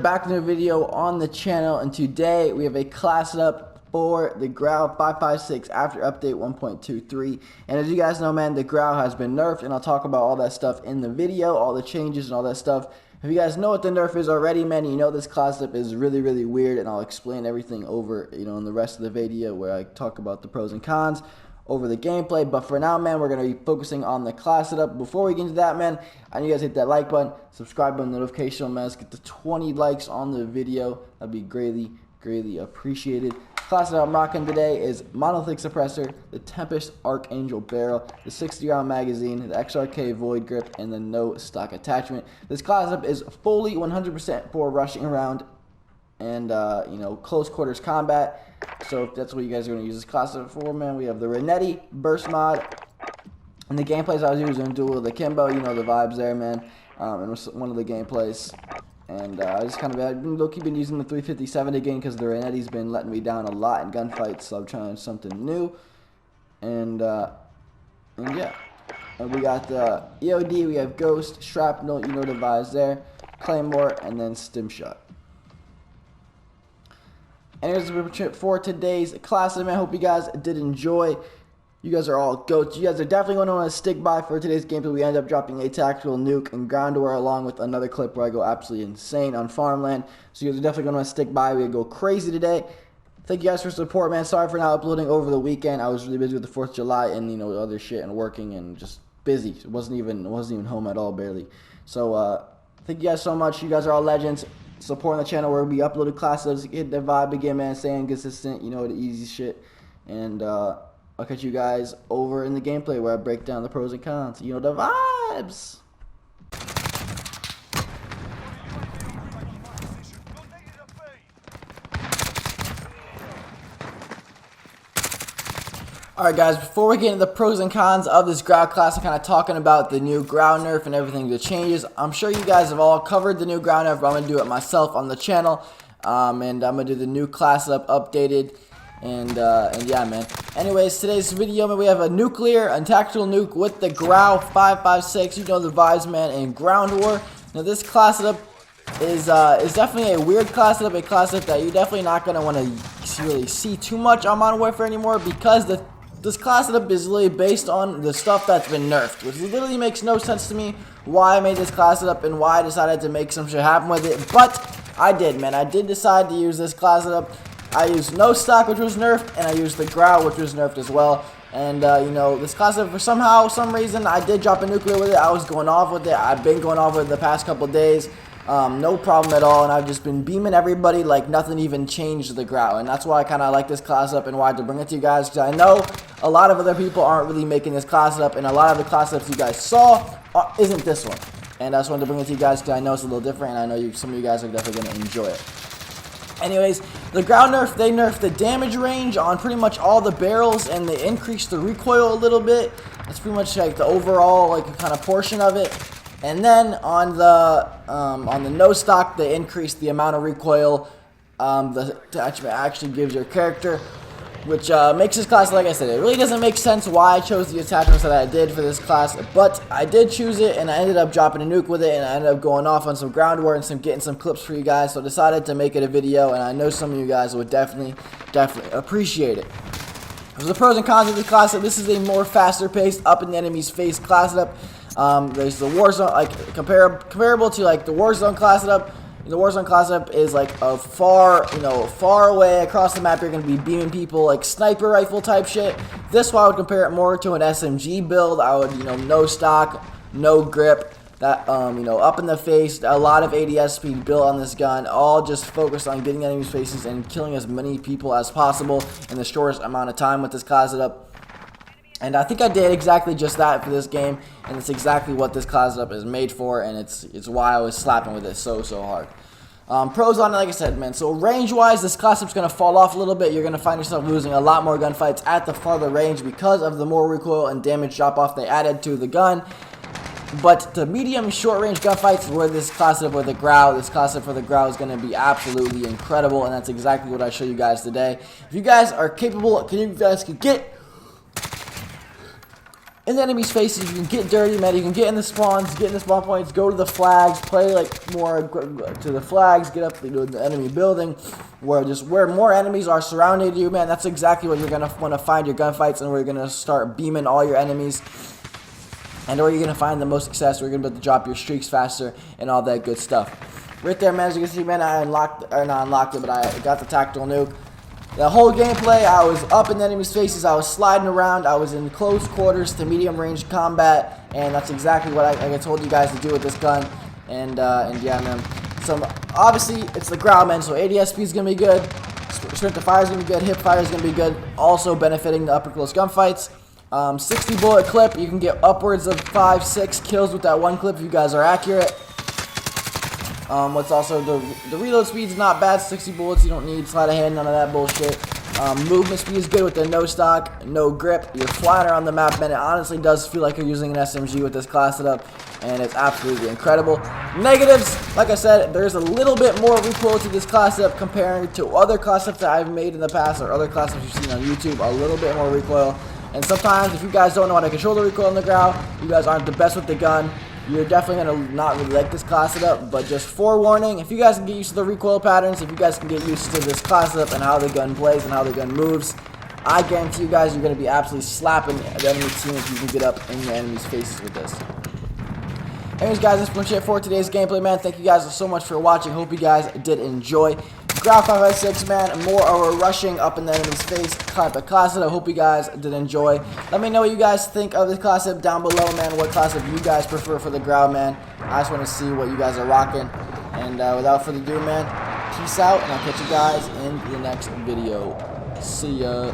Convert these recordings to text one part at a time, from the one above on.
back to a video on the channel, and today we have a class up for the Grau 556 after update 1.23. And as you guys know, man, the Grau has been nerfed, and I'll talk about all that stuff in the video, all the changes and all that stuff. If you guys know what the nerf is already, man, you know this class up is really weird, and I'll explain everything over, in the rest of the video where I talk about the pros and cons over the gameplay. But for now, man, we're going to be focusing on the class setup. Before we get into that, man, I need you guys to hit that like button, subscribe button, notification, man. Let's get to 20 likes on the video. That'd be greatly appreciated. Class that I'm rocking today is Monolithic Suppressor, the Tempest Archangel Barrel, the 60-round magazine, the XRK Void Grip, and the no stock attachment. This class up is fully 100% for rushing around and close quarters combat. So if that's what you guys are going to use this class up for, man, we have the Renetti Burst mod. And the gameplays I was using, Duel the Kimbo, you know the vibes there, man. And it was one of the gameplays. And I just kind of, I've been using the 357 again because the Renetti's been letting me down a lot in gunfights, so I'm trying something new. And yeah. And we got the EOD, we have Ghost, Shrapnel, you know the vibes there, Claymore, and then Stim Shot. And here's the tip for today's class. I hope you guys did enjoy. You guys are all goats. You guys are definitely going to want to stick by for today's gameplay. We end up dropping a tactical nuke and ground war along with another clip where I go absolutely insane on farmland. So you guys are definitely going to want to stick by. We go crazy today. Thank you guys for support, man. Sorry for not uploading over the weekend. I was really busy with the 4th of July and other shit and working and just busy. It wasn't even home at all, barely. So thank you guys so much. You guys are all legends. Supporting the channel where we uploaded classes, hit the vibe again, man. Staying consistent, the easy shit. And I'll catch you guys over in the gameplay where I break down the pros and cons. You know the vibes. Alright guys, before we get into the pros and cons of this Grau class, I'm kind of talking about the new Grau nerf and everything, the changes. I'm sure you guys have all covered the new Grau nerf, but I'm going to do it myself on the channel. And I'm going to do the new class up updated. And yeah, man. Anyways, today's video, man, we have a tactical nuke with the Grau 556. You know the vibes, man, and ground war. Now this class up is definitely a weird class up, a class up that you're definitely not going to want to really see too much on Modern Warfare anymore, because this class setup is literally based on the stuff that's been nerfed, which literally makes no sense to me why I made this class setup and why I decided to make some shit happen with it. But I did, man. I did decide to use this class setup. I used no stock, which was nerfed, and I used the Grau, which was nerfed as well. And this class setup, for some reason, I did drop a nuclear with it. I was going off with it. I've been going off with it the past couple days. No problem at all, and I've just been beaming everybody like nothing even changed the Grau, and that's why I kind of like this class up and why I had to bring it to you guys, because I know a lot of other people aren't really making this class up, and a lot of the class ups you guys saw isn't this one. And I just wanted to bring it to you guys because I know it's a little different, and I know some of you guys are definitely going to enjoy it. Anyways, the Grau nerf, they nerfed the damage range on pretty much all the barrels, and they increased the recoil a little bit. That's pretty much like the overall kind of portion of it. And then on the no stock, they increased the amount of recoil the attachment actually gives your character, which makes this class, like I said, it really doesn't make sense why I chose the attachments that I did for this class, but I did choose it, and I ended up dropping a nuke with it, and I ended up going off on some ground war and getting some clips for you guys, so I decided to make it a video, and I know some of you guys would definitely appreciate it. So the pros and cons of this class up: this is a more faster paced, up in the enemy's face class up. There's the Warzone, comparable to the Warzone class setup. The Warzone class setup is like a far away across the map. You're gonna be beaming people like sniper rifle type shit. This one I would compare it more to an SMG build. I would, no stock, no grip, that up in the face. A lot of ADS speed built on this gun, all just focused on getting enemies' faces and killing as many people as possible in the shortest amount of time with this class setup. And I think I did exactly just that for this game, and it's exactly what this class setup is made for, and it's why I was slapping with it so hard. Pros on it, like I said, man. So range-wise, this class setup's going to fall off a little bit. You're going to find yourself losing a lot more gunfights at the farther range because of the more recoil and damage drop-off they added to the gun. But the medium and short-range gunfights where this class setup with the Grau, this class setup for the Grau is going to be absolutely incredible, and that's exactly what I show you guys today. If you guys are capable, you guys can get in the enemy's faces. You can get dirty, man. You can get in the spawns, get in the spawn points, go to the flags, play like more to the flags, get up to the enemy building, where more enemies are surrounding you, man. That's exactly what you're gonna want to find your gunfights, and where you're gonna start beaming all your enemies, and where you're gonna find the most success. Where you're gonna be able to drop your streaks faster and all that good stuff. Right there, man. As you can see, man, I not unlocked it, but I got the tactical nuke. The whole gameplay, I was up in the enemy's faces, I was sliding around, I was in close quarters to medium range combat, and that's exactly what I told you guys to do with this gun. And yeah, man. So obviously it's the Grau, man. So ADSP is gonna be good, sprint to fire is gonna be good, hip fire is gonna be good. Also benefiting the upper close gunfights. 60 bullet clip, you can get upwards of 5-6 kills with that one clip if you guys are accurate. What's also the reload speed's not bad. 60 bullets, you don't need sleight of hand, none of that bullshit. Movement speed is good with the no stock, no grip. You're flying around the map, man. It honestly does feel like you're using an SMG with this class setup, and it's absolutely incredible. Negatives, like I said, there's a little bit more recoil to this class setup comparing to other class setups that I've made in the past, or other class setups you've seen on YouTube. A little bit more recoil, and sometimes if you guys don't know how to control the recoil in the Grau, you guys aren't the best with the gun, you're definitely going to not really like this class setup. But just forewarning, if you guys can get used to the recoil patterns, if you guys can get used to this class setup and how the gun plays and how the gun moves, I guarantee you guys you're going to be absolutely slapping the enemy team if you can get up in your enemy's faces with this. Anyways, guys, that's pretty much it for today's gameplay, man. Thank you guys so much for watching. Hope you guys did enjoy. Grau 556, man, more of a rushing up in the enemy's face type of class setup. I hope you guys did enjoy. Let me know what you guys think of this class setup down below, man. What class setup you guys prefer for the Grau, man. I just want to see what you guys are rocking. And without further ado, man, peace out, and I'll catch you guys in the next video. See ya.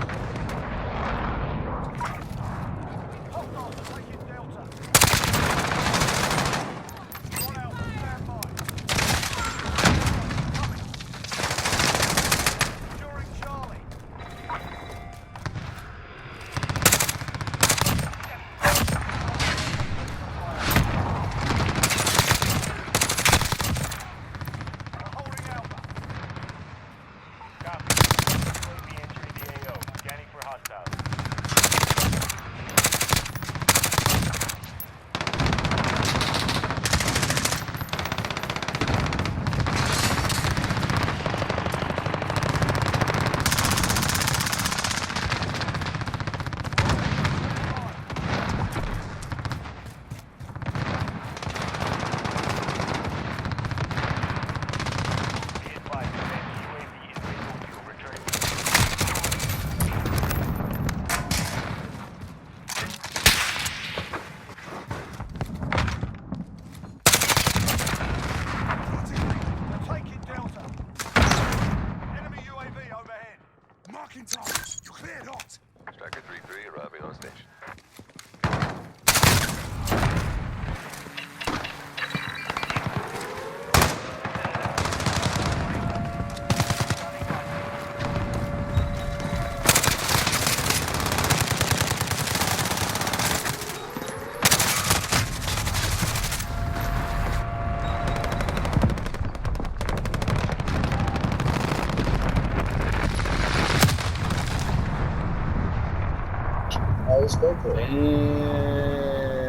Marking target. You cleared hot. Striker 3-3 arriving on station. Let's go for it.